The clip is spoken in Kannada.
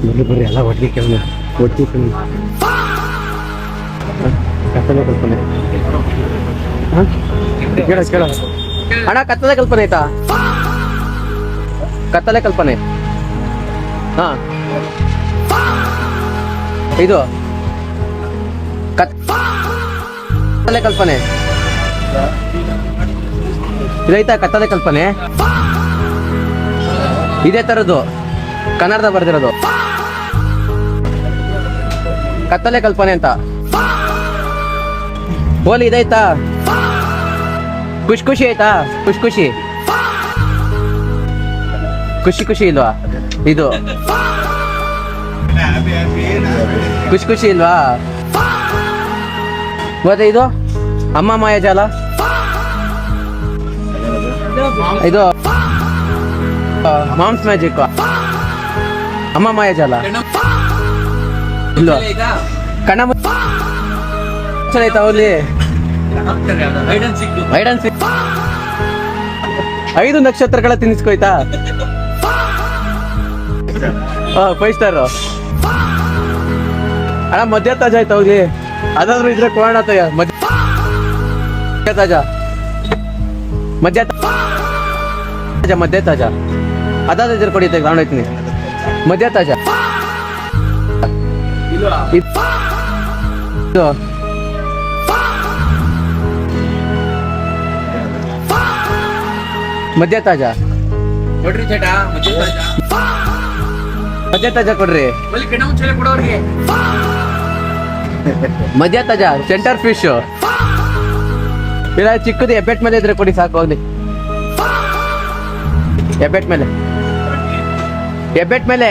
ಬರ್ರಿ ಎಲ್ಲ ಒಟ್ಟಿಗೆ ಕೇಳ ಒಟ್ಟಿಗೆ ಕತ್ತಲೆ ಕಲ್ಪನೆ ಕೇಳ ಕೇಳ ಅಣ್ಣ ಕತ್ತಲೆ ಕಲ್ಪನೆ ಆಯ್ತಾ ಕತ್ತಲೆ ಕಲ್ಪನೆ ಹಾ ಇದು ಕತ್ತಲೆ ಕಲ್ಪನೆ ಇದೈತಾ ಕತ್ತಲೆ ಕಲ್ಪನೆ ಇದೇ ತರದ್ದು ಕನ್ನಡದ ಬರ್ದಿರೋದು ಕತ್ತಲೆ ಕಲ್ಪನೆ ಅಂತ ಬೋಲಿ ಇದೈತಾ ಖುಷಿ ಖುಷಿ ಆಯ್ತಾ ಖುಷಿ ಖುಷಿ ಖುಷಿ ಖುಷಿ ಇಲ್ವಾ ಇದು ಖುಷಿ ಖುಷಿ ಇಲ್ವಾ ಮತ್ತೆ ಇದು ಅಮ್ಮ ಮಾಯಾಜಾಲ ಇದು ಮಾಮ್ಸ್ ಮ್ಯಾಜಿಕ್ ಅಮ್ಮ ಮಾಯಾಜಾಲ ಇಲ್ವಾ ಕಣ್ಣ ಆಯ್ತಾ ಅವಲ್ಲಿ ಹೈಡ್ ಅಂಡ್ ಸೀಕ್ 5 ನಕ್ಷತ್ರಗಳ ತಿನ್ನಿಸ್ಕೋಯ್ತಾ 5 ಸ್ಟಾರ್ ಅಣ್ಣ ಮಧ್ಯ ತಾಜ ಆಯ್ತಾ ಹೋಗ್ಲಿ ಅದಾದ್ರೂ ಇದ್ರೆ ಕೊಡೋಣ ತಯ್ಯ ಮಧ್ಯ ತಾಜ ಮಧ್ಯ ತಾಜ ಮಧ್ಯ ತಾಜ ಅದಾದ್ರೂ ಇದ್ರೆ ಕೊಡಿ ತಗೊಂಡು ಹೋಯ್ತೀನಿ ಮಧ್ಯ ತಾಜ ಇದು ಮಧ್ಯ ತಾಜ ನೋಡ್ರಿ ಚಟ ಮಧ್ಯ ತಾಜ ಕೊಡ್ರಿ ಮಧ್ಯ ತಾಜ ಸೆಂಟರ್ ಫಿಶ್ ಇಲ್ಲ ಚಿಕ್ಕದು ಎಬ್ಬೆಟ್ ಮೇಲೆ ಇದ್ರೆ ಕೊಡಿ ಸಾಕು ಹೋಗ್ಲಿ ಎಬ್ಬೆಟ್ ಮೇಲೆ